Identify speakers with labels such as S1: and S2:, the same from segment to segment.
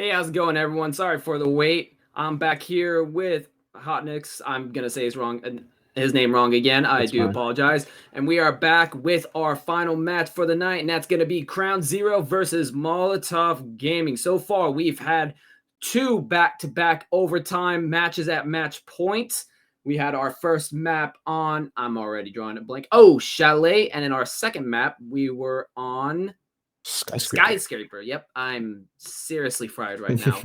S1: Hey, how's it going, everyone? Sorry for the wait. I'm back here with Hotnix. I'm gonna say his name wrong again. I
S2: That's
S1: do
S2: fine.
S1: apologize. And we are back with our final match for the night, and that's gonna be Crown Zero versus Molotov Gaming. So far, we've had two back-to-back overtime matches at match point. We had our first map on, I'm already drawing a blank. Oh, Chalet, and in our second map, we were on Skyscraper. Yep, I'm seriously fried right now.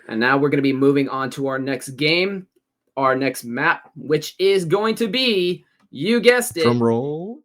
S1: And now we're going to be moving on to our next game, our next map, which is going to be, you guessed it.
S2: Drum roll.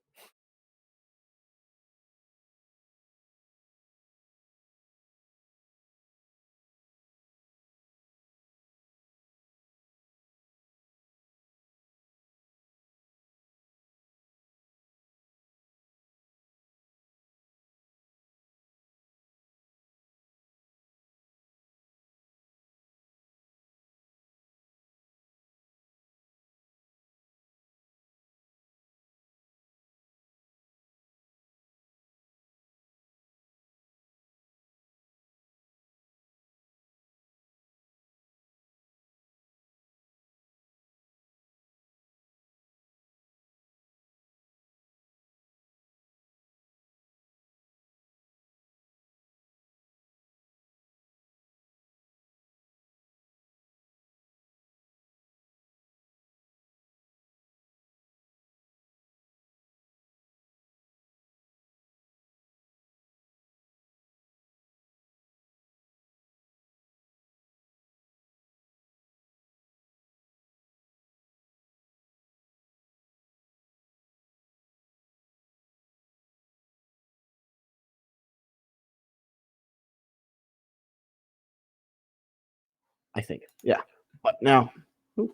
S2: I think. Yeah. But now,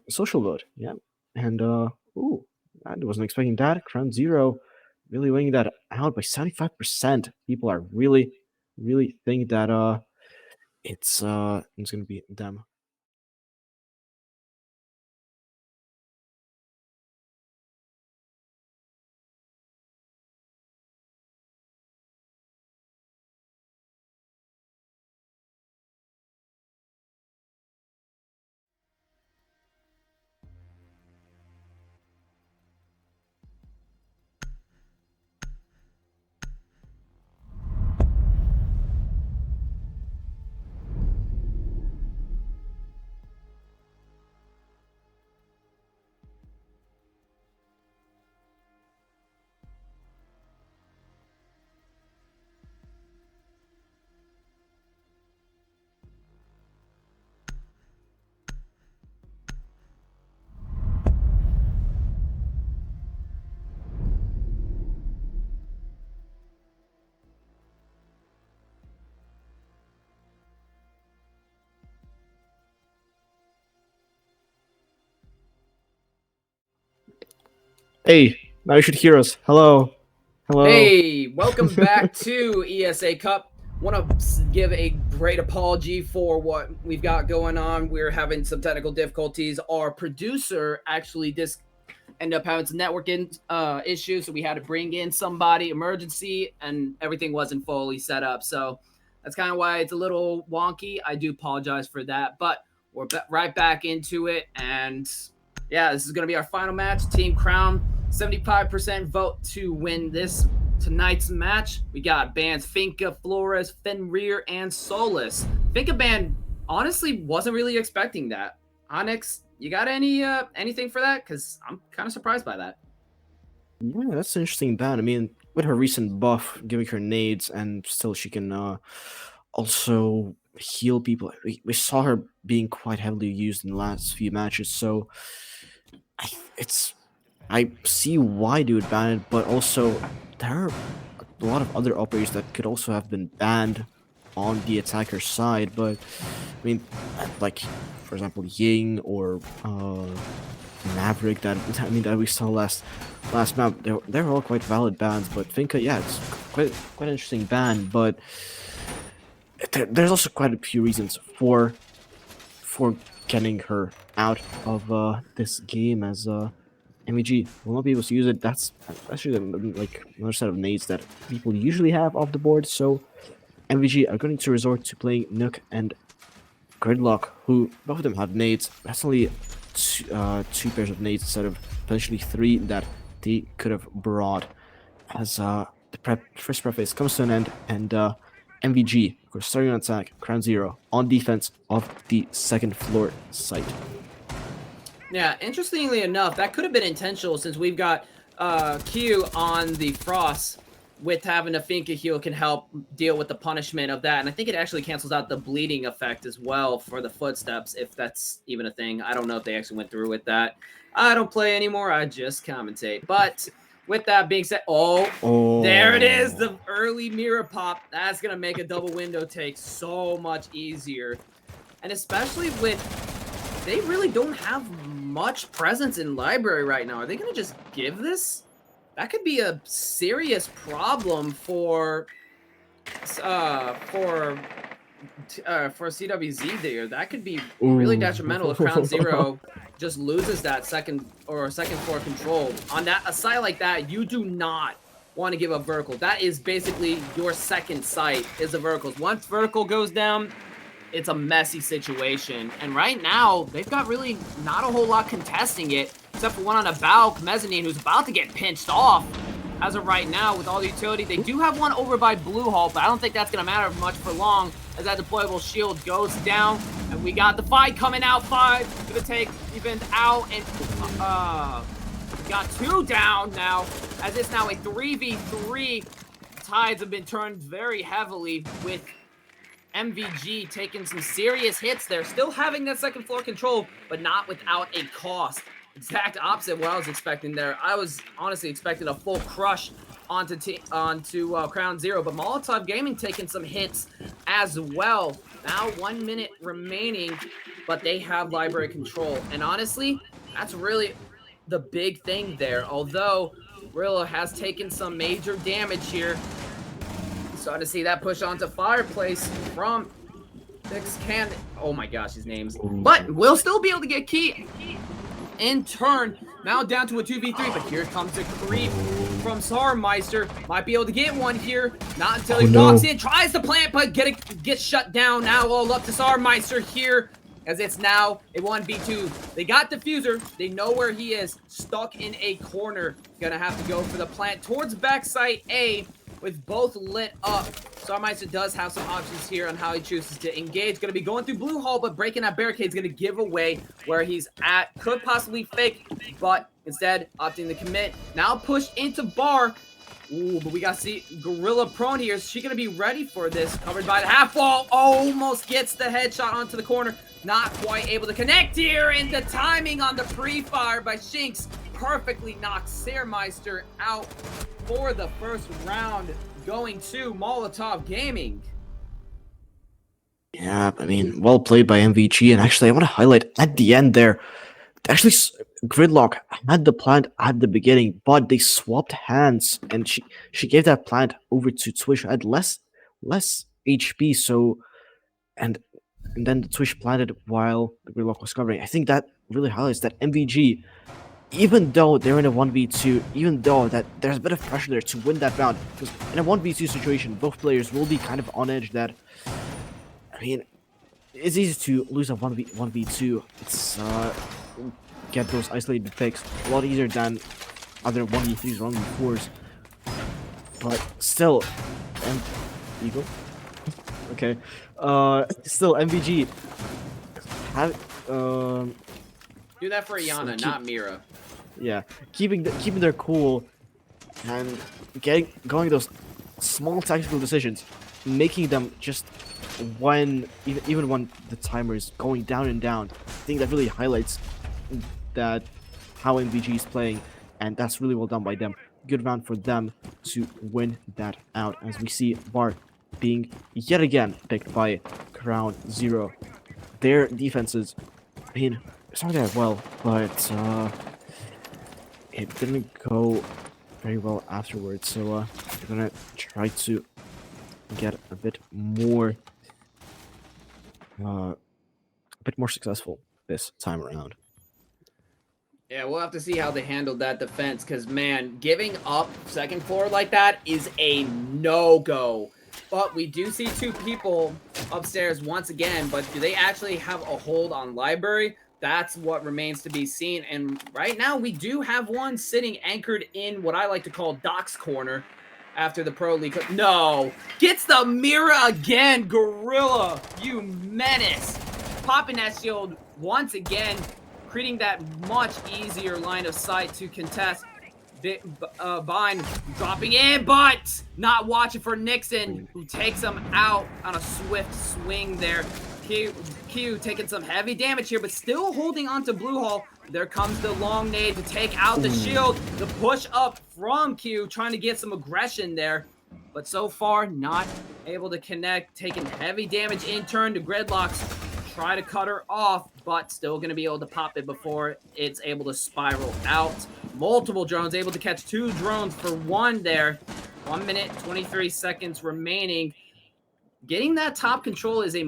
S2: social vote. Yeah. And I wasn't expecting that. Crown Zero really winning that out by 75%. People are really think that it's gonna be them. Hey, now you should hear us. Hello. Hello.
S1: Hey, welcome back to ESA Cup. Want to give a great apology for what we've got going on. We're having some technical difficulties. Our producer actually ended up having some networking issues, so we had to bring in somebody emergency, and everything wasn't fully set up. So that's kind of why it's a little wonky. I do apologize for that, but we're right back into it, and yeah, this is going to be our final match. Team Crown, 75% vote to win this tonight's match. We got bands Finca, Flores, Fenrir, and Solus. Finca band honestly wasn't really expecting that. Onyx, you got anything for that? Because I'm kind of surprised by that.
S2: Yeah, that's an interesting ban. I mean, with her recent buff, giving her nades, and still she can also heal people. We saw her being quite heavily used in the last few matches, so I see why they would ban it, but also there are a lot of other operators that could also have been banned on the attacker side. But I mean, like for example, Ying or Maverick. That we saw last map. They're all quite valid bans. But Finka, yeah, it's quite an interesting ban. But there's also quite a few reasons for getting her out of this game as MEG will not be able to use it. That's actually like another set of nades that people usually have off the board. So MVG are going to resort to playing Nook and Gridlock, who both of them have nades. That's only two pairs of nades instead of potentially three that they could have brought. As the first prep phase comes to an end, and MVG, of course, starting on attack, Crown Zero, on defense of the second floor site.
S1: Yeah, interestingly enough, that could have been intentional since we've got Q on the Frost with having a Finka heal can help deal with the punishment of that. And I think it actually cancels out the bleeding effect as well for the footsteps, if that's even a thing. I don't know if they actually went through with that. I don't play anymore. I just commentate. But with that being said, there it is, the early mirror pop. That's going to make a double window take so much easier. And especially with, they really don't have much presence in library right now. Are they going to just give this? That could be a serious problem for CWZ there. That could be really detrimental if Crown Zero just loses that second floor control. On that, a site like that, you do not want to give up vertical. That is basically your second site is the verticals. Once vertical goes down, it's a messy situation. And right now, they've got really not a whole lot contesting it, except for one on a Balk Mezzanine who's about to get pinched off. As of right now, with all the utility, they do have one over by Blue Hall, but I don't think that's going to matter much for long as that deployable shield goes down. And we got the fight coming out. 5 going to take event out, and we got 2 down now, as it's now a 3v3. Tides have been turned very heavily with MVG taking some serious hits there, still having that second floor control, but not without a cost. Exact opposite what I was expecting there. I was honestly expecting a full crush onto Crown Zero, but Molotov Gaming taking some hits as well. Now 1 minute remaining, but they have library control. And honestly, that's really the big thing there. Although Rilla has taken some major damage here. Starting to see that push onto Fireplace from oh my gosh, his name's. But we'll still be able to get key in turn. Now down to a 2v3, but here comes a creep from Sarmeister. Might be able to get one here. Not until he walks in, tries to plant, but gets shut down. Now all up to Sarmeister here, as it's now a 1v2. They got Diffuser. They know where he is. Stuck in a corner. Gonna have to go for the plant towards backside A. With both lit up, Sarmeister does have some options here on how he chooses to engage. Going to be going through Blue Hall, but breaking that barricade is going to give away where he's at. Could possibly fake, but instead opting to commit. Now pushed into Bar. Ooh, but we got to see Gorilla prone here. Is she going to be ready for this? Covered by the half wall. Almost gets the headshot onto the corner. Not quite able to connect here. And the timing on the pre-fire by Shinx perfectly knocks Sarmeister out for the first round, going to Molotov Gaming.
S2: Yeah, I mean, well played by MVG. And actually, I want to highlight at the end there, actually, Gridlock had the plant at the beginning, but they swapped hands, and she gave that plant over to Twitch, who had less HP. So, and then the Twitch planted while the Gridlock was covering. I think that really highlights that MVG, even though they're in a 1v2, even though that there's a bit of pressure there to win that round, because in a 1v2 situation, both players will be kind of on edge. That, I mean, it's easy to lose a 1v2. It's get those isolated picks a lot easier than other 1v3s or 1v4s. But still, Eagle. Okay. Still, MVG have
S1: do that for Iana, not Mira.
S2: Yeah, keeping their cool and going those small tactical decisions, making them just when even when the timer is going down and down. I think that really highlights that how MVG is playing, and that's really well done by them. Good round for them to win that out, as we see Bar being yet again picked by Crown Zero. Their defenses, I mean, started out well, but it didn't go very well afterwards. So we're gonna try to get a bit more successful this time around.
S1: Yeah, we'll have to see how they handled that defense, because man, giving up second floor like that is a no-go. But we do see two people upstairs once again, but do they actually have a hold on library? That's what remains to be seen. And right now we do have one sitting anchored in what I like to call Doc's corner after the Pro League. No, gets the mirror again. Gorilla, you menace. Popping that shield once again, creating that much easier line of sight to contest. Vine dropping in, but not watching for Nixon, who takes him out on a swift swing there. Q taking some heavy damage here, but still holding on to Blue Hall. There comes the long nade to take out the shield. The push up from Q, trying to get some aggression there. But so far, not able to connect. Taking heavy damage in turn to Gridlocks. Try to cut her off, but still going to be able to pop it before it's able to spiral out. Multiple drones, able to catch 2 drones for 1 there. 1 minute, 23 seconds remaining. Getting that top control is a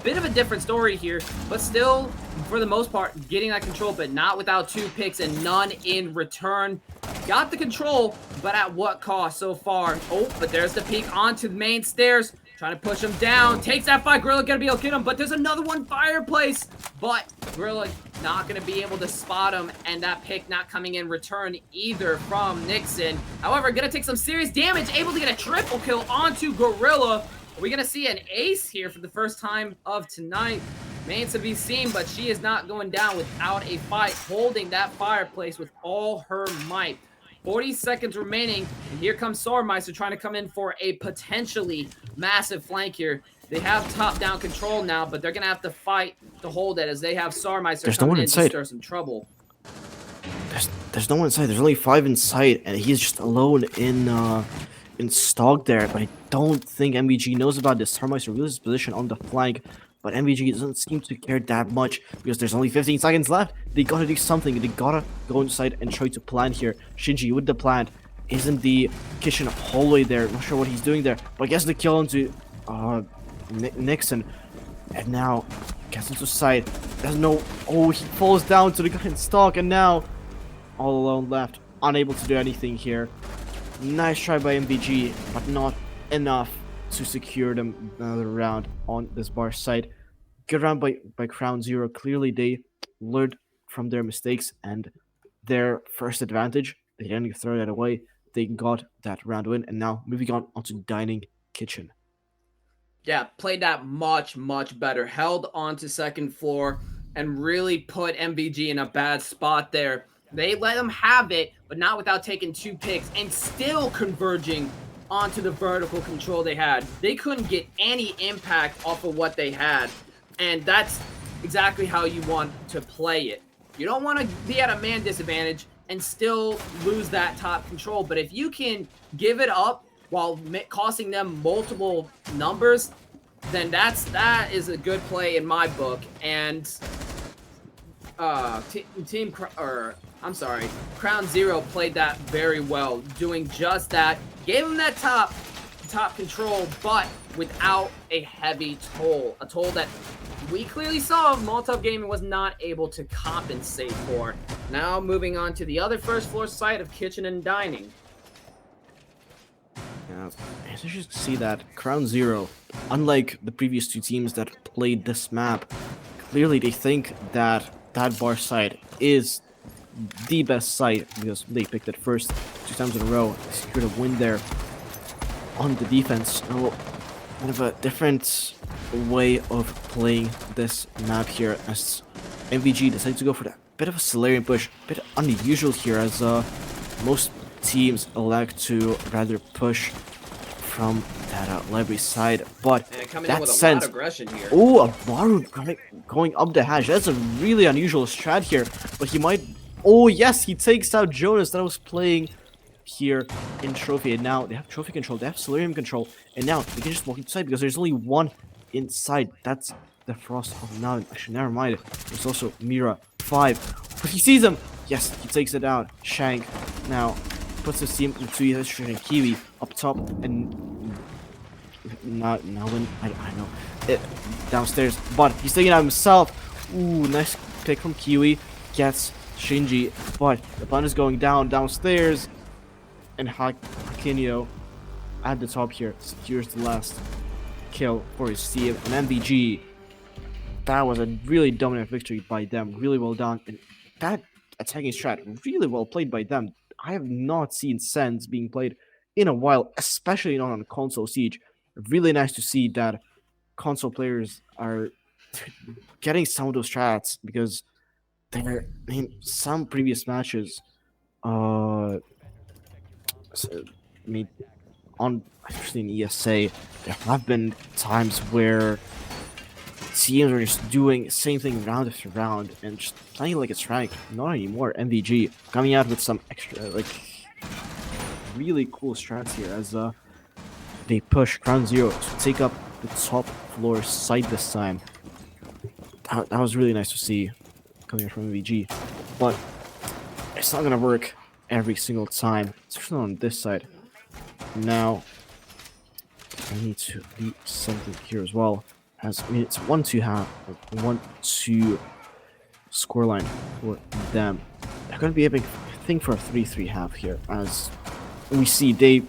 S1: bit of a different story here, but still, for the most part, getting that control, but not without 2 picks and none in return. Got the control, but at what cost so far? Oh, but there's the peek onto the main stairs. Trying to push him down. Takes that fight. Gorilla gonna be able to get him, but there's another one fireplace. But Gorilla not gonna be able to spot him, and that pick not coming in return either from Nixon. However, gonna take some serious damage. Able to get a triple kill onto Gorilla. Are we gonna see an ace here for the first time of tonight? Remains to be seen, but she is not going down without a fight, holding that fireplace with all her might. 40 seconds remaining, and here comes Sourmeister trying to come in for a potentially massive flank here. They have top-down control now, but they're going to have to fight to hold it as they have Sourmeister coming in to stir some trouble.
S2: There's no one inside. There's only 5 inside, and he's just alone in stock there. But I don't think MVG knows about this. Sourmeister reveals his position on the flank, but MVG doesn't seem to care that much because there's only 15 seconds left. They gotta do something. They gotta go inside and try to plant here. Shinji with the plant is in the kitchen hallway there. Not sure what he's doing there, but gets the kill onto Nixon. And now gets into sight. There's no... Oh, he falls down to the guy in stock, and now all alone left. Unable to do anything here. Nice try by MVG, but not enough to secure them another round on this bar side. Good round by Crown Zero. Clearly they learned from their mistakes and their first advantage. They didn't throw that away. They got that round win, and now moving on onto Dining Kitchen.
S1: Yeah, played that much better. Held onto second floor and really put MVG in a bad spot there. They let them have it, but not without taking 2 picks and still converging onto the vertical control they had. They couldn't get any impact off of what they had, and that's exactly how you want to play it. You don't want to be at a man disadvantage and still lose that top control, but if you can give it up while costing them multiple numbers, then that is a good play in my book. And Crown Zero played that very well, doing just that. Gave him that top control, but without a heavy toll. A toll that we clearly saw Molotov Gaming was not able to compensate for. Now moving on to the other first floor site of Kitchen and Dining.
S2: Yeah, as you should see that Crown Zero, unlike the previous 2 teams that played this map, clearly they think that that bar site is the best site because they picked it first 2 times in a row. They secured a win there on the defense. So, kind of a different way of playing this map here as MVG decided to go for that bit of a Solarian push. A bit unusual here as most teams elect to rather push from that library side, but that sense. Oh, a Baru going up the hatch. That's a really unusual strat here, but he might. Oh yes, he takes out Jonas that was playing here in Trophy, and now they have Trophy control, they have Solarium control, and now they can just walk inside because there's only one inside. That's the Frost of now. Actually, never mind. There's also Mira 5, but he sees him. Yes, he takes it out. Shank now puts his team into either and Kiwi up top, and now when I know it downstairs, but he's taking out himself. Ooh, nice pick from Kiwi. Gets Shinji, but the button is going downstairs, and Hakinio at the top here secures the last kill for his team. And MVG, that was a really dominant victory by them. Really well done. And that attacking strat, really well played by them. I have not seen Sens being played in a while, especially not on console Siege. Really nice to see that console players are getting some of those strats because there, I mean, some previous matches, I mean, on especially in ESA, there have been times where teams are just doing the same thing round after round and just playing like it's ranked. Not anymore. MVG coming out with some extra, like, really cool strats here as they push Ground Zero to take up the top floor site this time. That was really nice to see coming from MVG, but it's not gonna work every single time, especially on this side. Now, I need to do something here as well. As I mean, it's 1-2 scoreline for them. They're gonna be aiming, I think, for a 3-3 half here. As we see, they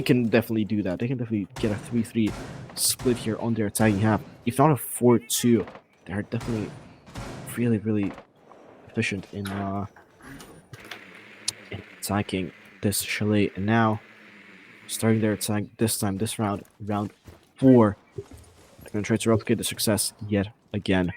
S2: can definitely do that. They can definitely get a 3-3 split here on their attacking half. If not a 4-2, they're definitely really efficient in attacking this chalet. And now, starting their attack this round, round 4. They're gonna try to replicate the success yet again.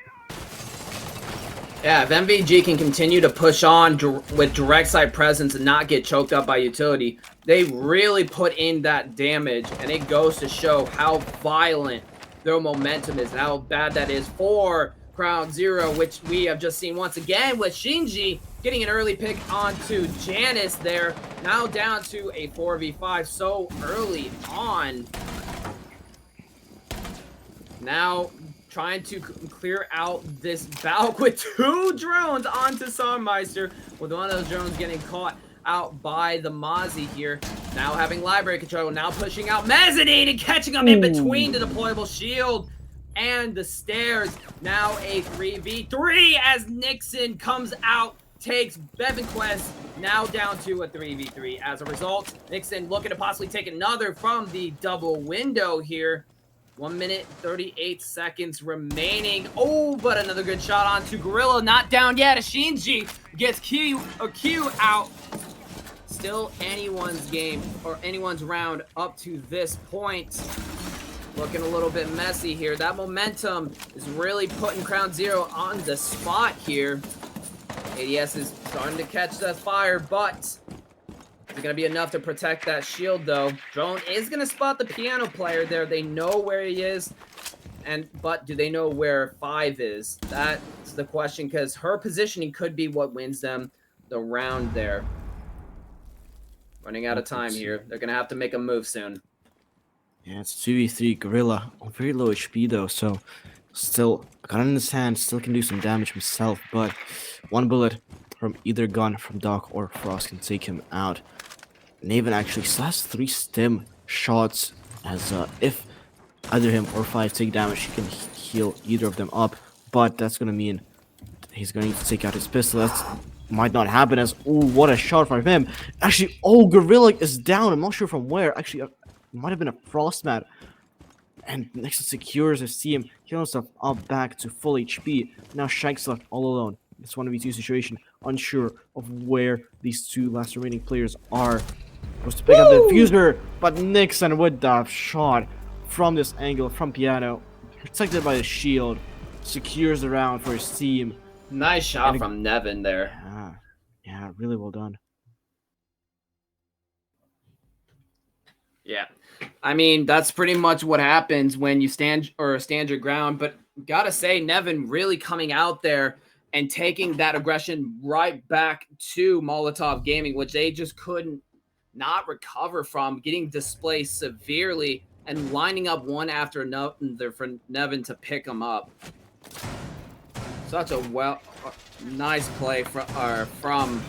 S1: Yeah, if MVG can continue to push on with direct side presence and not get choked up by utility, they really put in that damage, and it goes to show how violent their momentum is and how bad that is for Ground Zero, which we have just seen once again with Shinji getting an early pick onto Janice there. Now down to a 4v5 so early on. Now trying to clear out this Valk with 2 drones onto Songmeister, with one of those drones getting caught out by the Mozzie here. Now having library control, now pushing out Mezzanine and catching him in between the deployable shield and the stairs. Now a 3v3 as Nixon comes out, takes Bevanquest, now down to a 3v3. As a result, Nixon looking to possibly take another from the double window here. 1 minute, 38 seconds remaining. Oh, but another good shot onto Gorilla. Not down yet. Shinji gets Q out. Still anyone's game, or anyone's round up to this point. Looking a little bit messy here. That momentum is really putting Ground Zero on the spot here. ADS is starting to catch that fire, but is it going to be enough to protect that shield, though? Drone is going to spot the piano player there. They know where he is, but do they know where 5 is? That's the question, because her positioning could be what wins them the round there. Running out of time here. They're going to have to make a move soon.
S2: Yeah, it's 2v3 Gorilla on very low HP though, so still got it in his hand, still can do some damage himself, but one bullet from either gun from Doc or Frost can take him out. Naven actually still has 3 stim shots, as if either him or 5 take damage, he can heal either of them up, but that's gonna mean he's gonna need to take out his pistol. That might not happen, as, ooh, what a shot from him. Actually, oh, Gorilla is down, I'm not sure from where. Actually, might have been a Frostmat. And Nixon secures his team, healing himself up back to full HP. Now Shank's left all alone. It's 1v2 situation, unsure of where these 2 last remaining players are. Was to pick up the diffuser, but Nixon with that shot from this angle, from piano, protected by the shield, secures the round for his team.
S1: Nice shot from Nevin there.
S2: Yeah, really well done.
S1: Yeah, I mean, that's pretty much what happens when you stand your ground. But gotta say, Nevin really coming out there and taking that aggression right back to Molotov Gaming, which they just couldn't not recover from, getting displaced severely and lining up one after another for Nevin to pick him up. Such a nice play from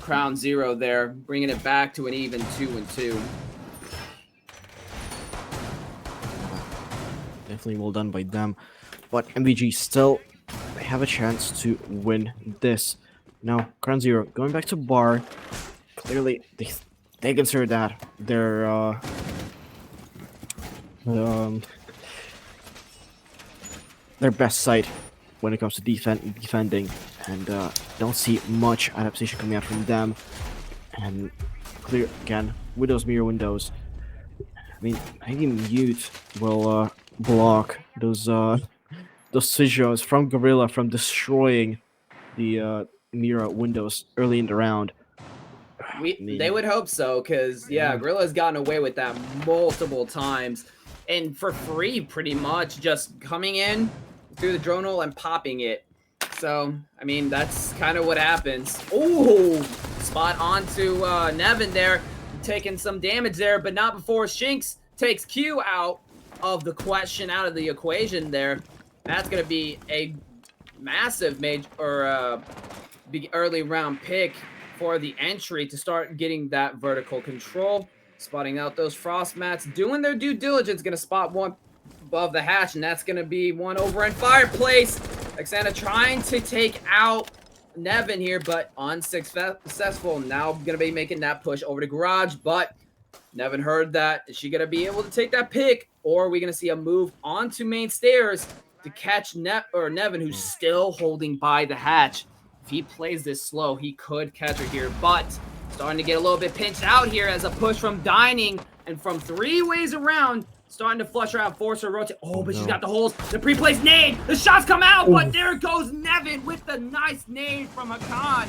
S1: Ground Zero there, bringing it back to an even 2-2.
S2: Definitely well done by them, but MVG still, they have a chance to win this. Now, Ground Zero going back to bar. Clearly, they they consider that um, their best site when it comes to defending, and don't see much adaptation coming out from them. And clear again with those mirror windows. I mean, maybe Mute will block those Sigils from Gorilla from destroying the mirror windows early in the round. I
S1: They
S2: mean,
S1: would hope so, because yeah,
S2: yeah.
S1: Gorilla's gotten away with that multiple times, and for free, pretty much, just coming in through the drone hole and popping it. So, I mean, that's kind of what happens. Oh, spot onto Nevin there, taking some damage there, but not before Shinx takes Q out of the question, out of the equation there. That's going to be a massive major or big early round pick for the entry to start getting that vertical control. Spotting out those frost mats, doing their due diligence, going to spot one above the hatch, and that's going to be one over in fireplace. Xana trying to take out Nevin here, but unsuccessful. Now going to be making that push over to garage, but Nevin heard that. Is she going to be able to take that pick, or are we going to see a move onto main stairs to catch Nevin, who's still holding by the hatch? If he plays this slow, he could catch her here, but starting to get a little bit pinched out here as a push from Dining and from 3 ways around, starting to flush her out, force her rotate. Oh, but she's got the holes. The pre-placed nade. The shots come out, but there goes Nevin with the nice nade from Hakan.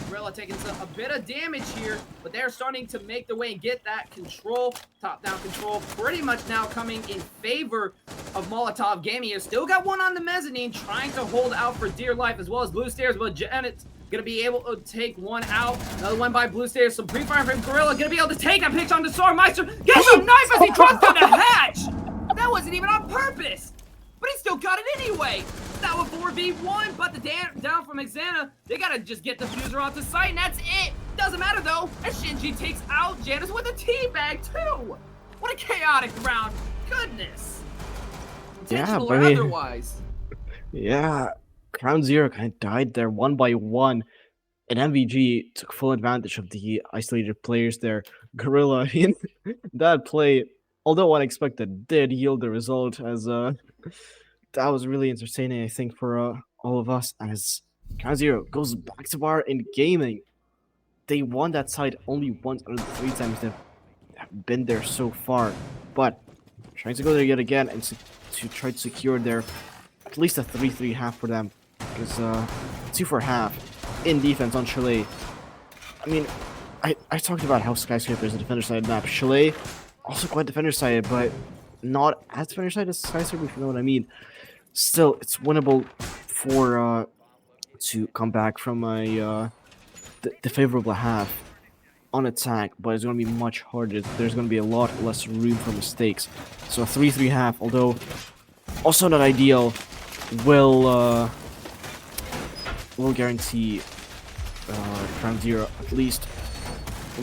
S1: Gorilla taking a bit of damage here, but they're starting to make the way and get that control, top-down control, pretty much now coming in favor of Molotov Gaming here. Still got one on the mezzanine, trying to hold out for dear life, as well as Blue Stairs, but Janet's gonna be able to take one out. Another one by Blue Stairs, some pre-fire from Gorilla, gonna be able to take a pitch on the Swordmeister. Gets a knife as he drops to the hatch! That wasn't even on purpose! But he still got it anyway. That was 4v1, but the down from Xana, they gotta just get the fuser off the site, and that's it. Doesn't matter though, and Shinji takes out Janice with a teabag too. What a chaotic round. Goodness. Intentional
S2: but
S1: or
S2: I mean,
S1: otherwise.
S2: Yeah, Ground Zero kind of died there one by one, and MVG took full advantage of the isolated players there. Gorilla in that play, although unexpected, did yield the result, as that was really entertaining, I think, for all of us, as Ground Zero goes back to bar in gaming. They won that side only once out of the 3 times they've been there so far, but trying to go there yet again and to try to secure their at least a 3-3 half for them, because 2 for half in defense on Chalet. I mean, I talked about how Skyscraper is a defender side map. Chalet also quite defender sided, but not as defender sided as Skyscraper, if you know what I mean. Still, it's winnable for to come back from a the favorable half on attack, but it's going to be much harder. There's going to be a lot less room for mistakes. So a 3-3 half, although also not ideal, will guarantee Ground Zero at least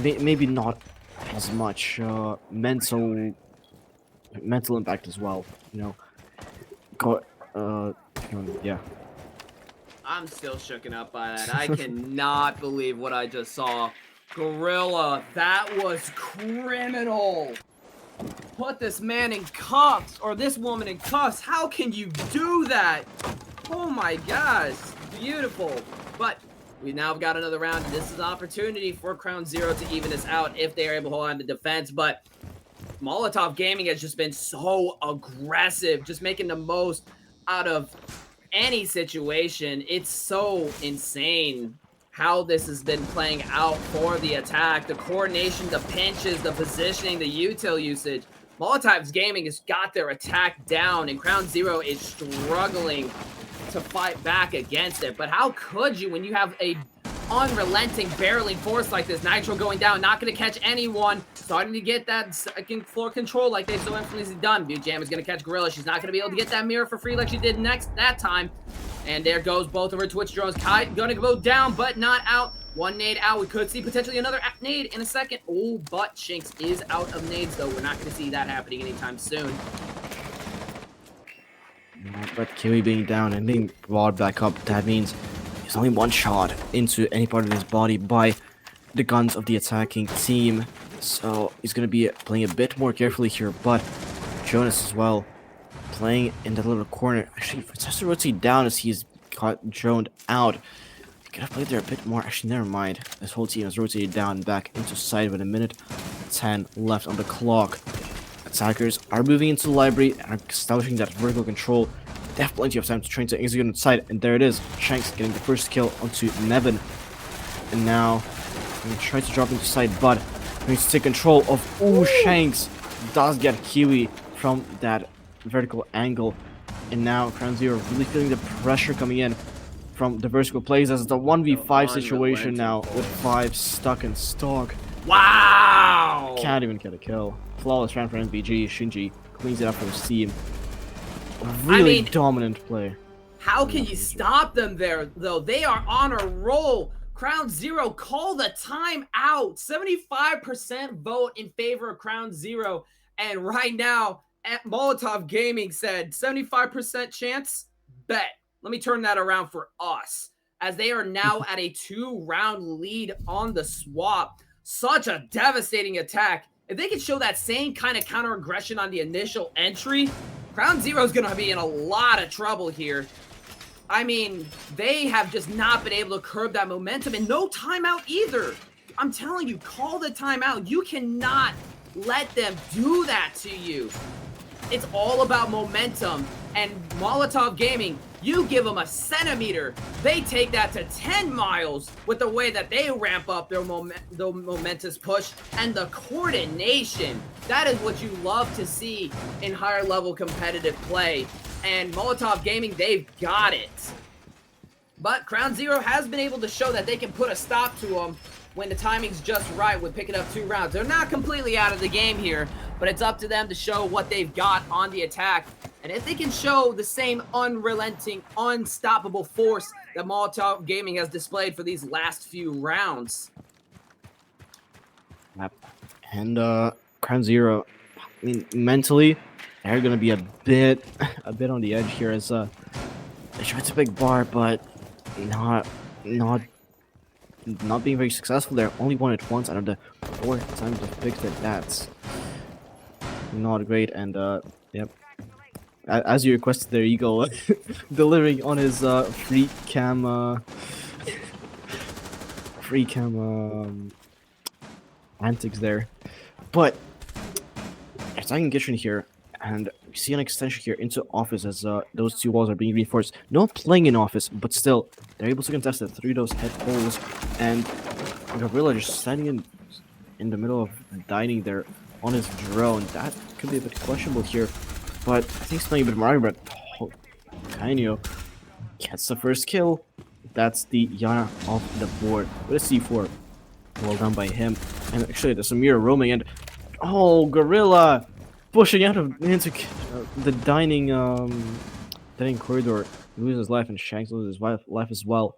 S2: maybe not as much mental impact as well. You know, yeah.
S1: I'm still shooken up by that. I cannot believe what I just saw. Gorilla, that was criminal. Put this man in cuffs, or this woman in cuffs. How can you do that? Oh my gosh, beautiful. But we now have got another round. This is an opportunity for Ground Zero to even this out if they are able to hold on to defense. But Molotov Gaming has just been so aggressive, just making the most out of any situation. It's so insane how this has been playing out for the attack. The coordination, the pinches, the positioning, the util usage. Molotov's Gaming has got their attack down, and Ground Zero is struggling to fight back against it. But how could you when you have a unrelenting barreling force like this? Nitro going down, not going to catch anyone, starting to get that second floor control like they've so infamously done. Big Jam is going to catch Gorilla. She's not going to be able to get that mirror for free like she did that time. And there goes both of her Twitch drones. Kai going to go down, but not out. One nade out. We could see potentially another nade in a second. Oh, but Shinx is out of nades, though. We're not going to see that happening anytime soon.
S2: But Kiwi being down and being brought back up, that means there's only one shot into any part of his body by the guns of the attacking team. So he's going to be playing a bit more carefully here, but Jonas as well, playing in that little corner. Actually, has to rotate down as he's got droned out. He could have played there a bit more. Actually, never mind. This whole team has rotated down back into side with a minute 10 left on the clock. Attackers are moving into the library and are establishing that vertical control. They have plenty of time to train to execute on the side, and there it is. Shanks getting the first kill onto Nevin. And now, I'm going to try to drop into side, but he needs to take control of... Ooh, Shanks does get Kiwi from that vertical angle. And now, Crown Zero really feeling the pressure coming in from the vertical plays as the 1v5 situation now with 5 stuck in stock.
S1: Wow!
S2: Can't even get a kill. Flawless round for MVG. Shinji cleans it up for his team. Really dominant play.
S1: How can you stop them there, though? They are on a roll. Crown Zero, call the time out. 75% vote in favor of Crown Zero. And right now, Molotov Gaming said 75% chance, bet. Let me turn that around for us, as they are now at a 2-round lead on the swap. Such a devastating attack. If they can show that same kind of counter aggression on the initial entry, Crown Zero is going to be in a lot of trouble here. I mean, they have just not been able to curb that momentum, and no timeout either. I'm telling you, call the timeout. You cannot let them do that to you. It's all about momentum, and Molotov Gaming, you give them a centimeter, they take that to 10 miles with the way that they ramp up their momentous push and the coordination. That is what you love to see in higher level competitive play. And Molotov Gaming, they've got it. But Crown Zero has been able to show that they can put a stop to them when the timing's just right with picking up 2 rounds. They're not completely out of the game here, but it's up to them to show what they've got on the attack. And if they can show the same unrelenting, unstoppable force that Molotov Gaming has displayed for these last few rounds.
S2: And Crown Zero, I mean, mentally, they're gonna be a bit on the edge here as they try to pick bar, but not being very successful there. Only won it once out of the 4 times they've picked it. That's not great. And yep, as you requested there, Eagle delivering on his free cam antics there. But attacking Kitchen here, and we see an extension here into office as those 2 walls are being reinforced. Not playing in office, but still they're able to contest it through those head holes. And Gorilla just standing in the middle of dining there on his drone. That could be a bit questionable here, but I think he's playing a bit more but Kainio gets the first kill. That's the Yana off the board with a C4. Well done by him. And actually there's some mirror roaming, and oh, Gorilla pushing out of into the dining corridor, loses his life, and Shanks loses his life as well.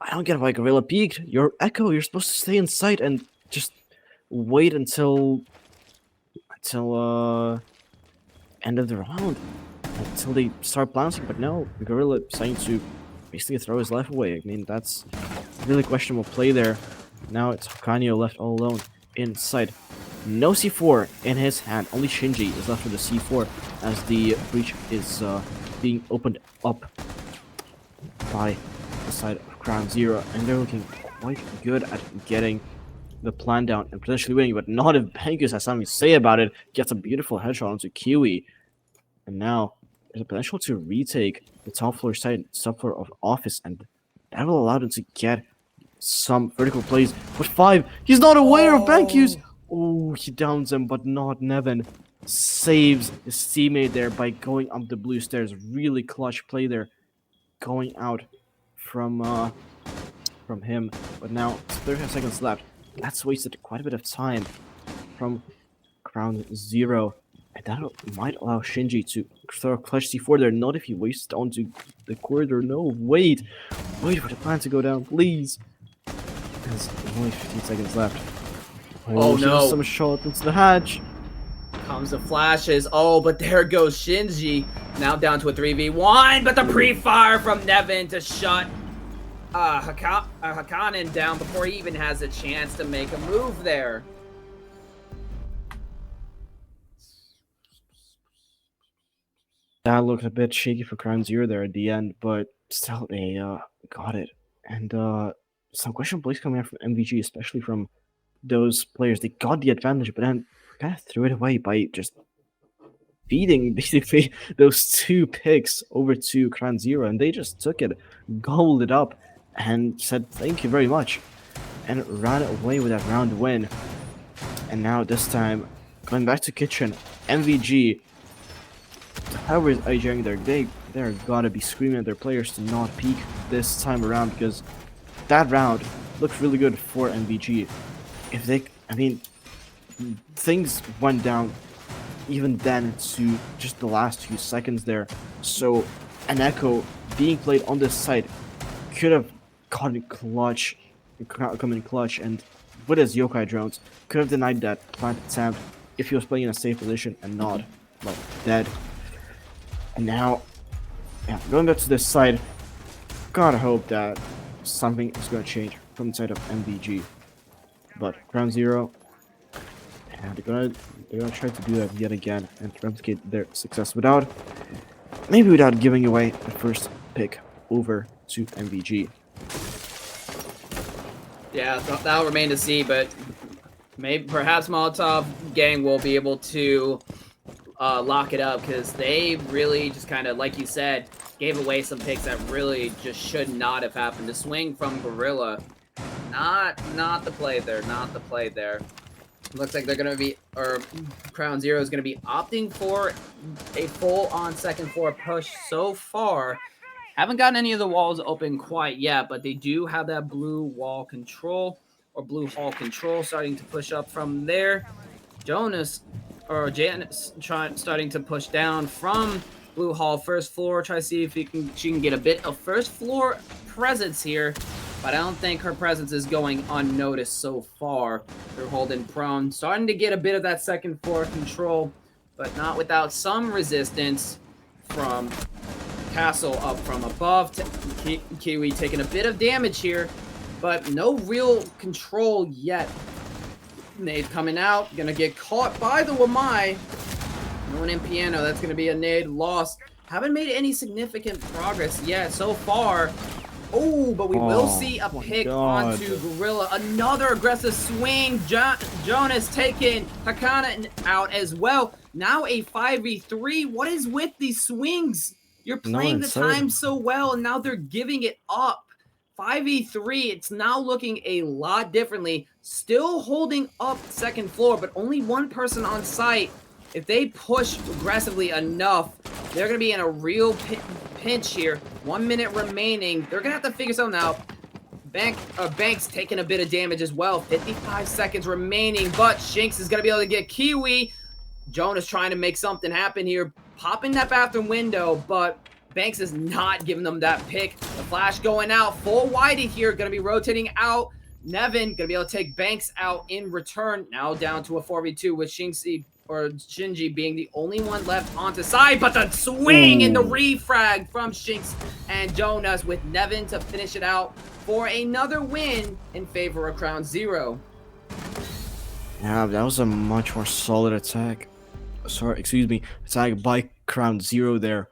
S2: I don't get why Gorilla peeked. You're Echo. You're supposed to stay in sight and just wait until end of the round, until they start bouncing. But no, Gorilla deciding to basically throw his life away. I mean, that's really questionable play there. Now it's Hokanio left all alone inside. No C4 in his hand. Only Shinji is left with the C4 as the breach is being opened up by the side of Crown Zero, and they're looking quite good at getting the plan down and potentially winning, but not if Bankus has something to say about it. Gets a beautiful headshot onto Kiwi, and now there's a potential to retake the top floor side, top floor of office, and that will allow them to get some vertical plays. But 5, he's not aware of Bankus. Oh, he downs him, but not Nevin. Saves his teammate there by going up the blue stairs. Really clutch play there, going out from him. But now 35 seconds left. That's wasted quite a bit of time from Crown Zero, and that might allow Shinji to throw a clutch C4 there. Not if he wastes onto the corridor. No, wait for the plan to go down, please. There's only 15 seconds left.
S1: Oh no!
S2: Some shot into the hatch.
S1: Comes the flashes. Oh, but there goes Shinji. Now down to a 3v1, but the pre-fire from Nevin to shut Hakanen down before he even has a chance to make a move there.
S2: That looked a bit shaky for Crown Zero there at the end, but still they got it. And some question plays coming out from MVG, especially from those players. They got the advantage, but then kind of threw it away by just feeding basically those two picks over to Crown Zero, and they just took it, gobbled it up, and said thank you very much, and ran away with that round win. And now this time, going back to Kitchen, MVG, whoever is IJing there, they're gotta be screaming at their players to not peek this time around, because that round looked really good for MVG. If they, I mean, things went down even then to just the last few seconds there. So an echo being played on this side could have caught in clutch, come in clutch, and with his yokai drones could have denied that plant attempt if he was playing in a safe position and not, well, dead. And now, yeah, going back to this side, gotta hope that something is gonna change from the side of MVG. But Ground Zero, yeah, they're gonna try to do that yet again and replicate their success without giving away the first pick over to MVG.
S1: Yeah, that'll remain to see, but perhaps Molotov gang will be able to lock it up, because they really just kind of, like you said, gave away some picks that really just should not have happened. The swing from Gorilla, not the play there, not the play there. Looks like they're going to be, or Crown Zero is going to be opting for a full-on second floor push so far. Haven't gotten any of the walls open quite yet, but they do have that blue wall control, or blue hall control, starting to push up from there. Janice starting to push down from blue hall first floor. Try to see if she can get a bit of first floor presence here, but I don't think her presence is going unnoticed so far. They're holding prone, starting to get a bit of that second floor control, but not without some resistance from Castle up from above. Kiwi taking a bit of damage here, but no real control yet. Nade coming out, gonna get caught by the Wamai. No one in piano, that's gonna be a nade lost. Haven't made any significant progress yet so far. Oh, but we will see a pick onto Gorilla. Another aggressive swing. Jonas taking Hakana out as well. Now a 5v3. What is with these swings? You're playing the time so well, and now they're giving it up. 5v3, it's now looking a lot differently. Still holding up second floor, but only one person on site. If they push aggressively enough, they're going to be in a real pinch here. 1 minute remaining. They're going to have to figure something out. Banks taking a bit of damage as well. 55 seconds remaining, but Shinx is going to be able to get Kiwi. Jonas trying to make something happen here. Popping that bathroom window, but Banks is not giving them that pick. The flash going out. Full Whitey here. Going to be rotating out. Nevin going to be able to take Banks out in return. Now down to a 4v2 with Shinji being the only one left onto side, but the swing and the refrag from Shinx and Jonas with Nevin to finish it out for another win in favor of Crown Zero.
S2: Yeah, that was a much more solid attack. Attack by Crown Zero there.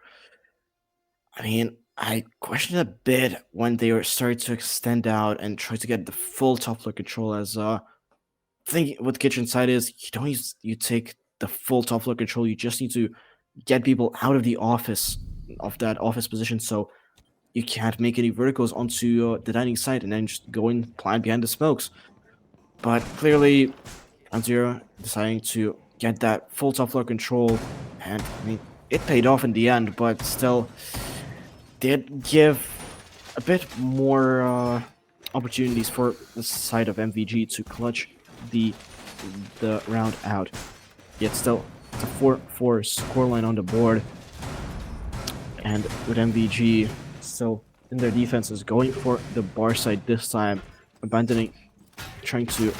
S2: I mean, I questioned a bit when they were starting to extend out and try to get the full top floor control, as I think what Kitchen side is, you take the full top floor control, you just need to get people out of the office, of that office position, so you can't make any verticals onto the dining side and then just go and plant behind the smokes. But clearly, Ground Zero deciding to get that full top floor control, and I mean, it paid off in the end, but still did give a bit more opportunities for the side of MVG to clutch the round out. Yet still, it's a 4-4 scoreline on the board, and with MVG still in their defenses going for the bar side this time, trying to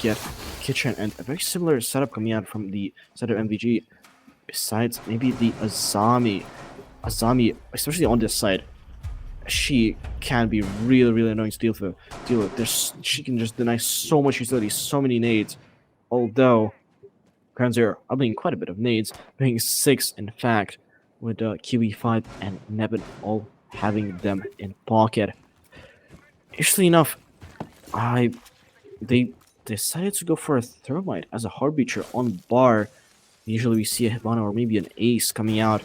S2: get Kitchen, and a very similar setup coming out from the side of MVG. Besides maybe the Azami, especially on this side, she can be really annoying to deal with. She can just deny so much utility, so many nades. Although Ground Zero are being quite a bit of nades, being 6 in fact. with Kiwi 5 and Nebin all having them in pocket. Interestingly enough, I they decided to go for a Thermite as a Heartbeacher on bar. Usually we see a Hibana or maybe an Ace coming out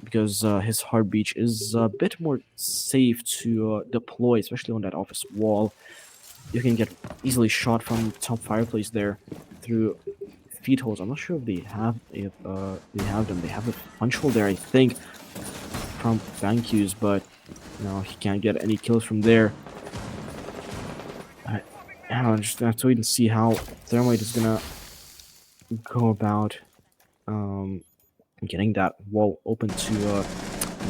S2: because his Heartbeach is a bit more safe to deploy, especially on that office wall. You can get easily shot from top fireplace there through feet holes. I'm not sure if they have them. They have a punch hole there, I think, from Bankus, but no, he can't get any kills from there. I don't know, just have to wait and see how Thermite is gonna go about getting that wall open to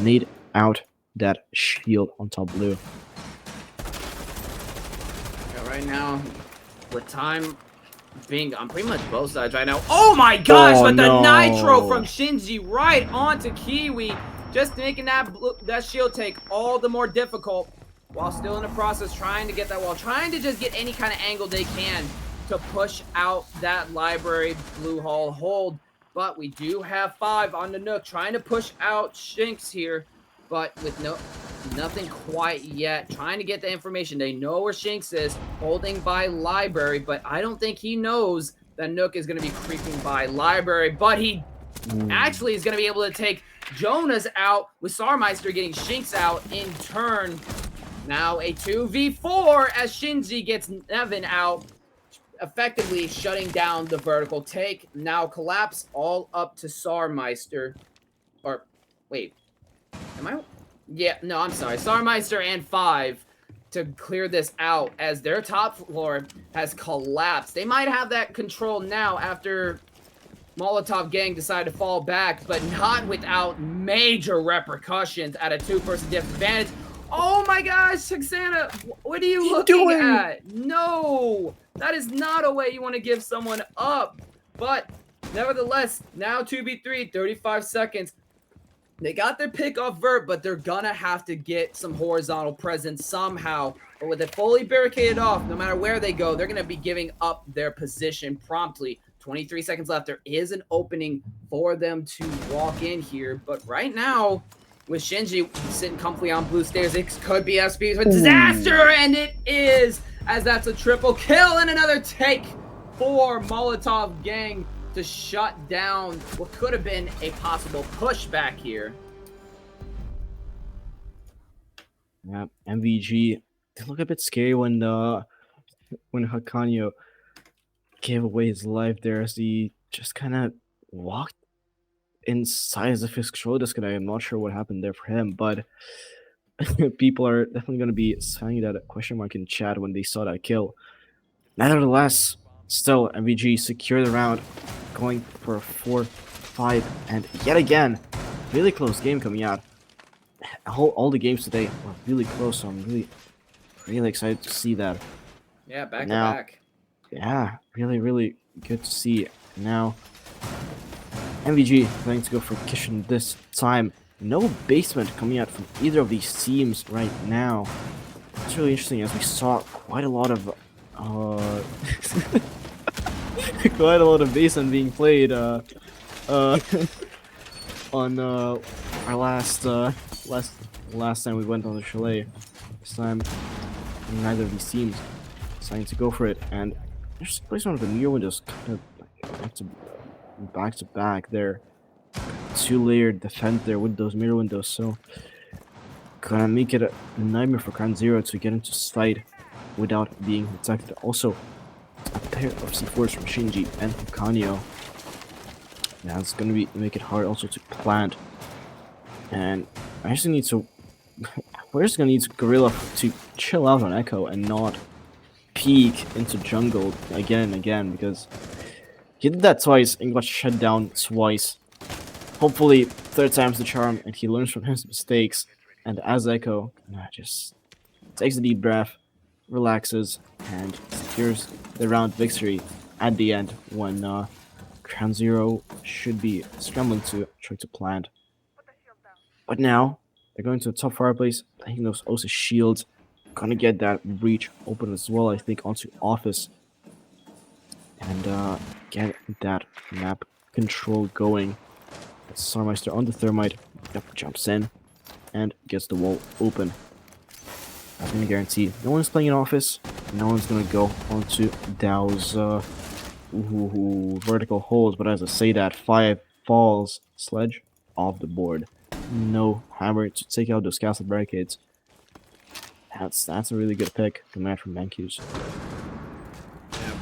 S2: nade out that shield on top blue.
S1: Yeah, right now, with time being on pretty much both sides right now. Oh my gosh,
S2: Oh,
S1: but the
S2: no.
S1: nitro from Shinji right onto Kiwi, just making that shield take all the more difficult while still in the process trying to get that wall, trying to just get any kind of angle they can to push out that library blue hall hold. But we do have 5 on the Nook trying to push out Shinx here, but with nothing quite yet. Trying to get the information. They know where Shinx is, holding by library, but I don't think he knows that Nook is going to be creeping by library, but he actually is going to be able to take Jonas out with Sarmeister getting Shinx out in turn. Now a 2v4 as Shinji gets Nevin out, effectively shutting down the vertical take. Now collapse all up to Sarmeister. Or, wait, am I? Yeah, no, I'm sorry. Sarmeister and 5 to clear this out as their top floor has collapsed. They might have that control now after Molotov Gang decided to fall back, but not without major repercussions at a 2-person disadvantage. Oh my gosh, Texana, what are you looking at? No, that is not a way you want to give someone up. But nevertheless, now 2v3, 35 seconds. They got their pick off Vert, but they're gonna have to get some horizontal presence somehow. But with it fully barricaded off, no matter where they go, they're gonna be giving up their position promptly. 23 seconds left. There is an opening for them to walk in here, but right now, with Shinji sitting comfortably on blue stairs, it could be SP's with disaster, and it is, as that's a triple kill and another take for Molotov Gang to shut down what could have been a possible pushback here.
S2: Yeah, MVG. They look a bit scary when Hakanyo gave away his life there as he just kind of walked inside as if his control disconnect. I'm not sure what happened there for him, but people are definitely going to be signing that question mark in chat when they saw that kill. Nevertheless, still, MVG secure the round, going for a 4-5, and yet again, really close game coming out. All the games today were really close, so I'm really excited to see that.
S1: Yeah, back
S2: Now,
S1: to back.
S2: Yeah, really good to see. Now, MVG planning to go for Kishin this time. No basement coming out from either of these teams right now. That's really interesting as we saw quite a lot of quite a lot of basement being played on our last time we went on the chalet. This time neither of these teams deciding to go for it, and just place one of the mirror windows kind of back to back there. 2-layered defense there with those mirror windows, so gonna make it a nightmare for Crown Zero to get into sight without being detected. Also, a pair of C4s from Shinji and Kanyo. Yeah, it's gonna make it hard also to plant. And I actually need to we're just gonna need Gorilla to chill out on Echo and not peek into jungle again and again, because he did that twice and got shut down twice. Hopefully, third time's the charm, and he learns from his mistakes. And as Echo just takes a deep breath, relaxes, and secures the round victory at the end when Ground Zero should be scrambling to try to plant. But now, they're going to the top fireplace, taking those Osa shields, gonna get that breach open as well, I think, onto Office. And get that map control going. Sarmeister on the thermite. Yep, jumps in and gets the wall open. That's gonna guarantee no one's playing in office. No one's gonna go onto Dow's vertical holds. But as I say that, 5 falls sledge off the board. No hammer to take out those castle barricades. That's a really good pick coming out from Mancu's.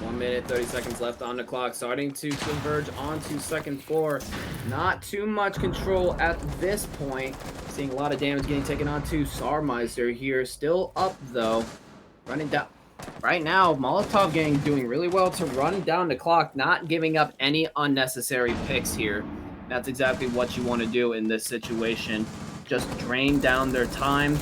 S1: 1 minute, 30 seconds left on the clock. Starting to converge onto second floor. Not too much control at this point. Seeing a lot of damage getting taken onto Sarmeister here. Still up, though. Running down. Right now, Molotov Gang doing really well to run down the clock, not giving up any unnecessary picks here. That's exactly what you want to do in this situation. Just drain down their time.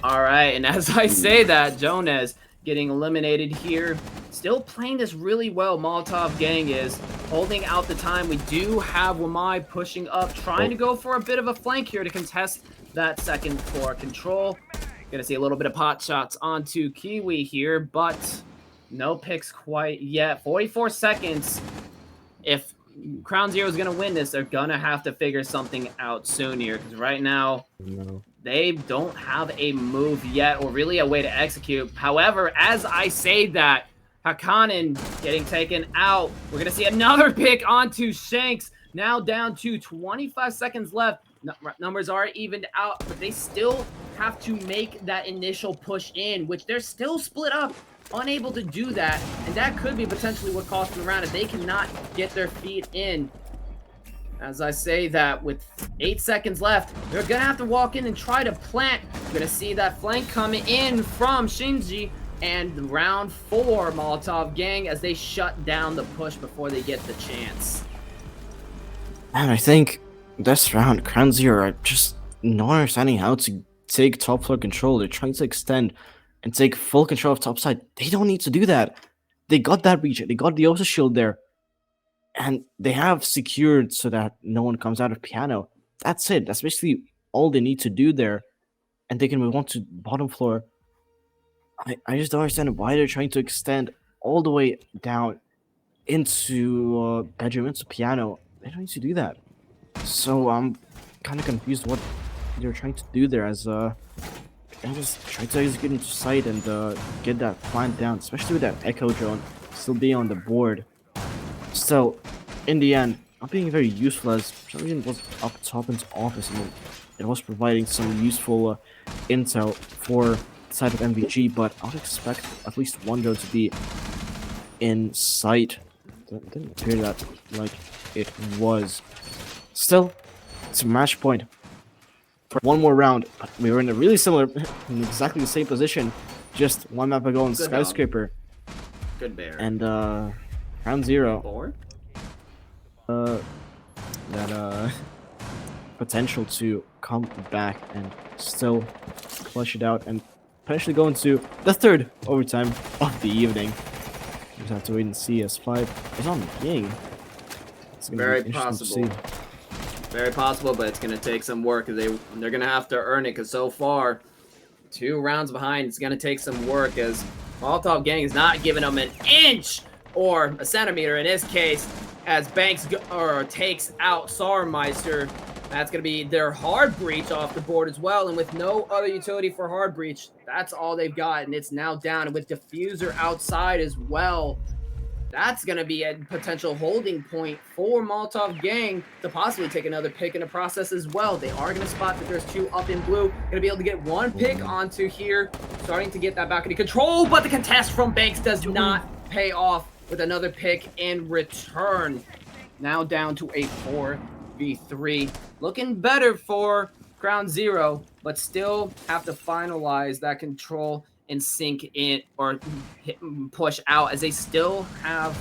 S1: All right, and as I say that, Jones getting eliminated here. Still playing this really well, Molotov Gang is holding out the time. We do have Wamai pushing up, trying to go for a bit of a flank here to contest that second floor control. Gonna see a little bit of pot shots onto Kiwi here, but no picks quite yet. 44 seconds. If Crown Zero is gonna win this, they're gonna have to figure something out soon here, because right now, they don't have a move yet or really a way to execute. However, as I say that, Hakanen getting taken out. We're going to see another pick onto Shanks. Now down to 25 seconds left. Numbers are evened out, but they still have to make that initial push in, which they're still split up, unable to do that. And that could be potentially what cost them the round if they cannot get their feet in. As I say that, with 8 seconds left, they're going to have to walk in and try to plant. You're going to see that flank coming in from Shinji. And round 4, Molotov Gang, as they shut down the push before they get the chance.
S2: And I think this round, Crown Zero are just not understanding how to take top floor control. They're trying to extend and take full control of top side. They don't need to do that. They got that region. They got the Osa shield there. And they have secured so that no one comes out of piano. That's it. That's basically all they need to do there. And they can move on to bottom floor. I just don't understand why they're trying to extend all the way down into bedroom, into piano. They don't need to do that. So I'm kind of confused what they're trying to do there, as and just try to execute into sight and get that plant down, especially with that echo drone still being on the board. So in the end, not being very useful, as for some reason it was up top into office, and it was providing some useful intel for side of MVG, but I would expect at least one drone to be in sight. It didn't appear that like it was. Still, it's a match point for one more round. We were in a really similar, in exactly the same position, just one map ago on Skyscraper.
S1: Good bear.
S2: And round 0.
S1: 4?
S2: That potential to come back and still clutch it out and potentially go into the 3rd overtime of the evening. We just have to wait and see, as 5 is on the game. It's gonna
S1: Very
S2: be interesting to
S1: possible.
S2: see.
S1: Very possible, but it's going to take some work. They're going to have to earn it, because so far, 2 rounds behind, it's going to take some work, as Molotov Gang is not giving them an inch or a centimeter in this case, as Banks takes out Sarmeister. That's going to be their hard breach off the board as well. And with no other utility for hard breach, that's all they've got. And it's now down. And with diffuser outside as well, that's going to be a potential holding point for Molotov Gang to possibly take another pick in the process as well. They are going to spot that there's 2 up in blue. Going to be able to get 1 pick onto here. Starting to get that back into control. But the contest from Banks does not pay off with another pick in return. Now down to a 4v3. Looking better for Ground Zero, but still have to finalize that control and sink in or push out, as they still have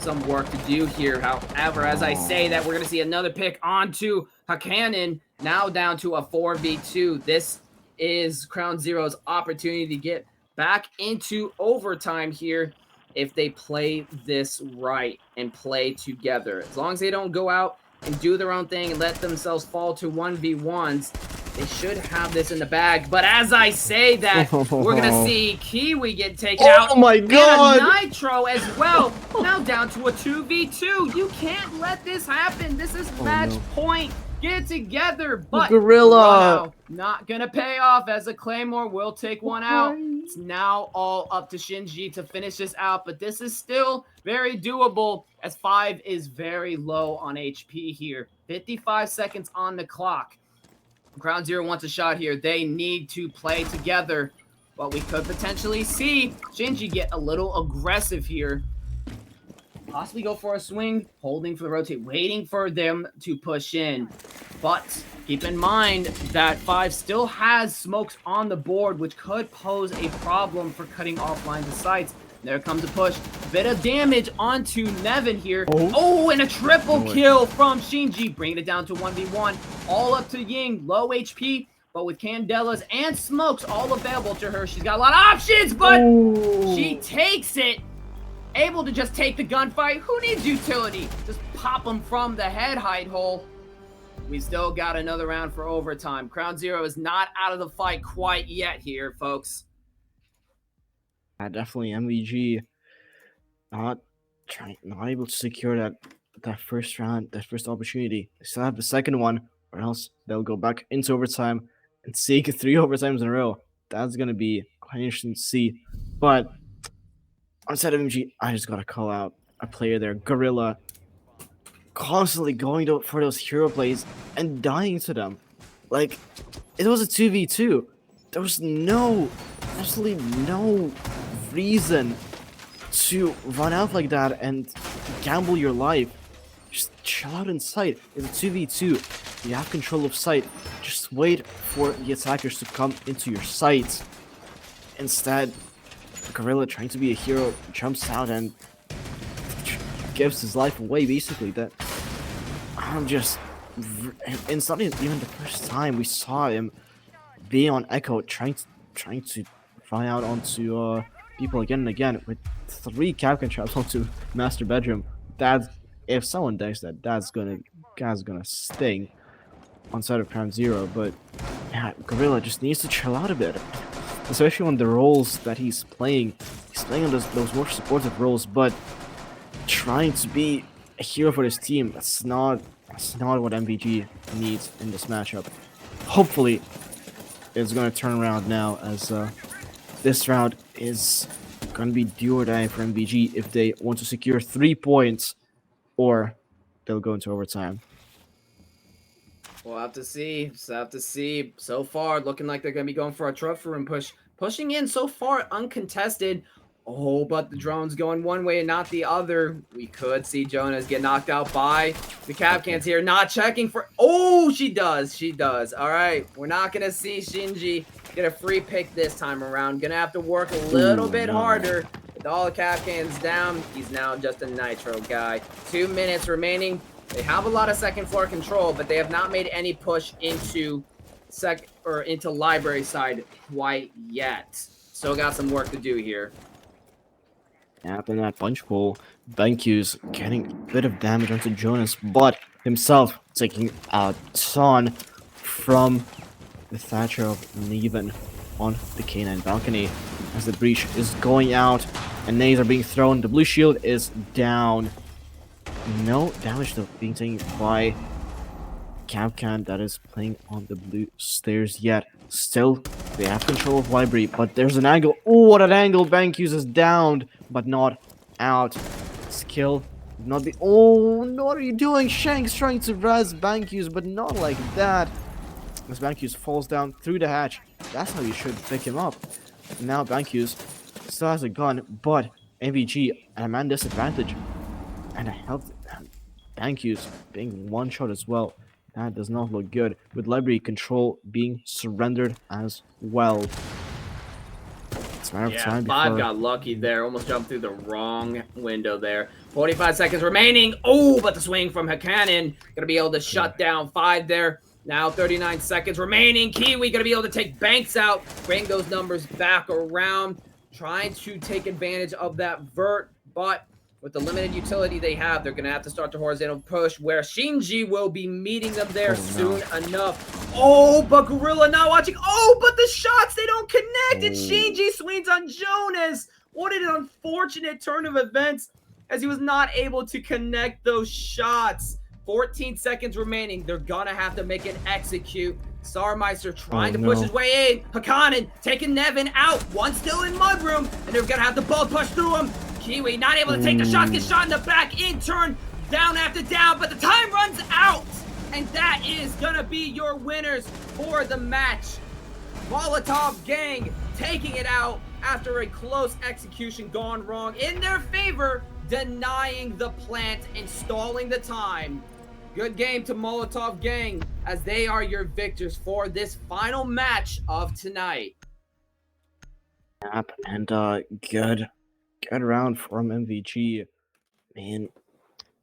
S1: some work to do here. However, as I say that, we're going to see another pick onto Hakanen, now down to a 4v2. This is Crown Zero's opportunity to get back into overtime here if they play this right and play together. As long as they don't go out and do their own thing and let themselves fall to 1v1s, They should have this in the bag. But as I say that, we're going to see Kiwi get taken out.
S2: Oh my god!
S1: And a Nitro as well. Now down to a 2v2. You can't let this happen. This is match point. Get together. But
S2: Gorilla
S1: not going to pay off as a Claymore will take one out. It's now all up to Shinji to finish this out. But this is still very doable as 5 is very low on HP here. 55 seconds on the clock. Ground Zero wants a shot here. They need to play together. But we could potentially see Shinji get a little aggressive here. Possibly go for a swing, holding for the rotate, waiting for them to push in. But keep in mind that 5 still has smokes on the board, which could pose a problem for cutting off lines of sights. There comes a push. Bit of damage onto Nevin here. Oh, and a triple kill from Shinji. Bringing it down to 1v1. All up to Ying. Low HP, but with Candelas and smokes all available to her. She's got a lot of options, but she takes it. Able to just take the gunfight. Who needs utility? Just pop them from the head hide hole. We still got another round for overtime. Ground Zero is not out of the fight quite yet here, folks.
S2: Definitely MVG not able to secure that first round, that first opportunity. They still have the second one, or else they'll go back into overtime and seek 3 overtimes in a row. That's gonna be quite interesting to see. But outside of MVG, I just gotta call out a player there, Gorilla, constantly going for those hero plays and dying to them. Like, it was a 2v2. There was absolutely no reason to run out like that and gamble your life. Just chill out in sight. It's a 2v2. You have control of sight. Just wait for the attackers to come into your sight. Instead, Gorilla, trying to be a hero, jumps out and gives his life away, basically. That it's not even the first time we saw him be on Echo, trying to run out onto people again and again with 3 Capcan traps onto Master Bedroom. If someone dies, that's gonna sting on side of Ground Zero. But yeah, Gorilla just needs to chill out a bit, especially on the roles that he's playing. He's playing on those more supportive roles, but trying to be a hero for his team. That's not what MVG needs in this matchup. Hopefully, it's gonna turn around now, as this round is gonna be do or die for MVG if they want to secure 3 points, or they'll go into overtime.
S1: We'll have to see. So far, looking like they're going to be going for a trophy room push. Pushing in so far, uncontested. Oh, but the drone's going one way and not the other. We could see Jonas get knocked out by the Capcans here. Not checking for... Oh, she does. All right. We're not going to see Shinji get a free pick this time around. Going to have to work a little bit harder. With all the Capcans down, he's now just a Nitro guy. 2 minutes remaining. They have a lot of second floor control, but they have not made any push into library side quite yet. Still got some work to do here.
S2: After that punch pull, BenQ's getting a bit of damage onto Jonas, but himself taking a ton from the Thatcher of Neven on the K9 balcony as the breach is going out and nades are being thrown. The blue shield is down. No damage though being taken by Capcan that is playing on the blue stairs yet. Still, they have control of library, but there's an angle. Oh, what an angle! BenQ's is downed, but not out. Skill, not the... Oh, no, what are you doing? Shank's trying to res BenQ's, but not like that. As BenQ's falls down through the hatch. That's how you should pick him up. Now BenQ's still has a gun, but MVG at a man disadvantage. And a health... BenQ's being one shot as well. That does not look good, with library control being surrendered as well. It's a matter of time before...
S1: 5 got lucky there, almost jumped through the wrong window there. 45 seconds remaining. Oh, but the swing from Hakanen gonna be able to shut down 5 there. Now 39 seconds remaining. Kiwi gonna be able to take Banks out, bring those numbers back around, trying to take advantage of that vert, but with the limited utility they have, they're going to have to start the horizontal push where Shinji will be meeting them there soon enough. Oh, but Gorilla not watching. Oh, but the shots, they don't connect. And Shinji swings on Jonas. What an unfortunate turn of events as he was not able to connect those shots. 14 seconds remaining. They're going to have to make an execute. Starmeister trying to push his way in. Hakanen taking Nevin out. One still in Mudroom. And they're going to have to ball push through him. Kiwi not able to take the shots. Gets shot in the back. In turn. Down after down. But the time runs out. And that is going to be your winners for the match. Molotov Gang taking it out after a close execution gone wrong in their favor, denying the plant and stalling the time. Good game to Molotov Gang as they are your victors for this final match of tonight.
S2: Yep, and good round from MVG. Man,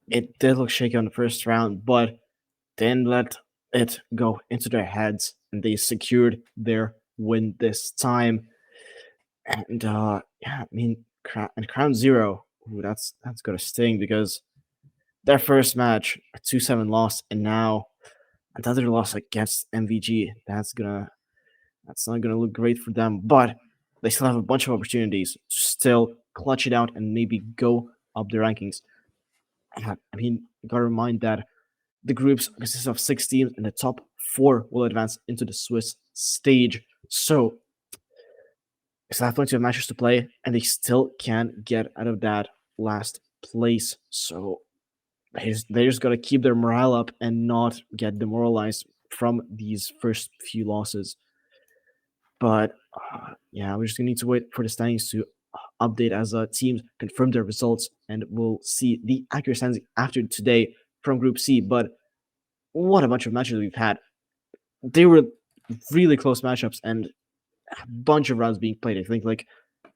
S2: it did look shaky on the first round, but didn't let it go into their heads, and they secured their win this time. And yeah, I mean, Crown Zero, ooh, that's gonna sting because their first match, a 2-7 loss, and now another loss against MVG. That's not gonna look great for them, but they still have a bunch of opportunities to still clutch it out and maybe go up the rankings. I mean, you gotta remind that the groups consist of 6 teams, and the top 4 will advance into the Swiss stage. So they still have plenty of matches to play, and they still can get out of that last place. So they just got to keep their morale up and not get demoralized from these first few losses. But yeah, we're just gonna need to wait for the standings to update as teams confirm their results, and we'll see the accurate standings after today from Group C. But what a bunch of matches we've had! They were really close matchups and a bunch of rounds being played. I think like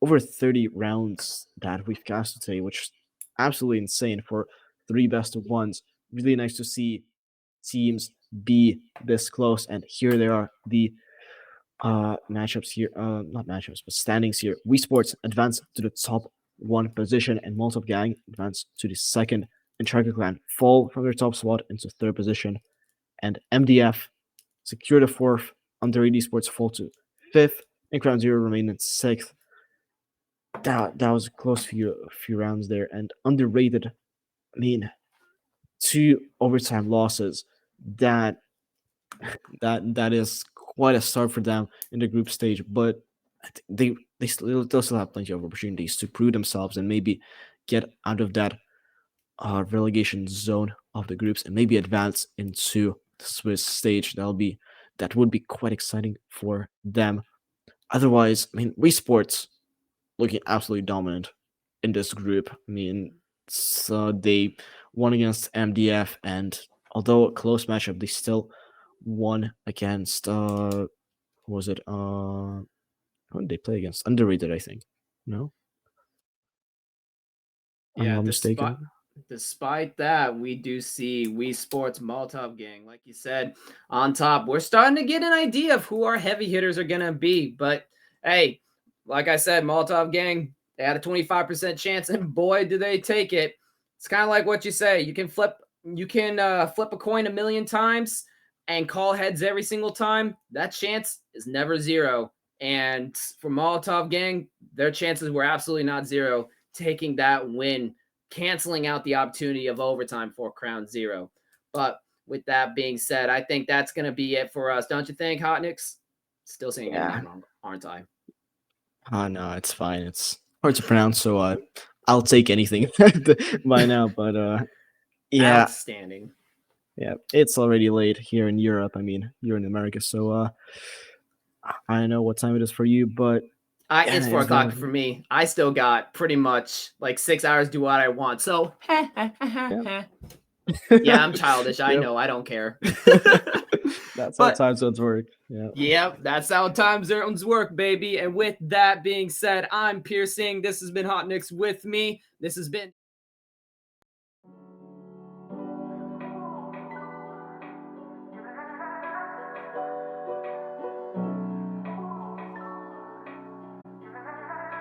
S2: over 30 rounds that we've casted today, which is absolutely insane for 3 best of ones. Really nice to see teams be this close, and here they are, the matchups here, not matchups, but standings here. Wii Sports advance to the top 1 position, and Molotov Gang advance to the 2nd, and Tracker Clan fall from their top spot into 3rd position, and MDF secure the 4th, Underrated Esports fall to 5th, and Crown Zero remain in 6th. That was a close few rounds there, and Underrated, I mean, 2 overtime losses. That is quite a start for them in the group stage, but they still have plenty of opportunities to prove themselves and maybe get out of that relegation zone of the groups and maybe advance into the Swiss stage. That would be quite exciting for them. Otherwise, I mean, Wii Sports looking absolutely dominant in this group. I mean, so they won against MDF, and although a close matchup, they still won against who was it? Who did they play against? Underrated, I think. No? I'm
S1: Yeah,
S2: not mistaken.
S1: despite that, we do see Wii Sports Molotov Gang, like you said, on top. We're starting to get an idea of who our heavy hitters are going to be. But hey, like I said, Molotov Gang, they had a 25% chance, and boy, do they take it. It's kind of like what you say. You can flip a coin a million times and call heads every single time. That chance is never zero. And for Molotov Gang, their chances were absolutely not zero, taking that win, canceling out the opportunity of overtime for Crown Zero. But with that being said, I think that's going to be it for us. Don't you think, Hotnix? Still saying your name wrong, aren't I?
S2: No, it's fine. It's hard to pronounce, so I'll take anything by now. But yeah,
S1: outstanding.
S2: Yeah, it's already late here in Europe. I mean, you're in America, so I don't know what time it is for you, but
S1: it's 4 o'clock for me. I still got pretty much like 6 hours to do what I want. So yeah, I'm childish. I know. I don't care.
S2: That's how time zones work.
S1: Yeah, that's how time zones work, baby. And with that being said, I'm Piercing. This has been Hot Nicks with me. This has been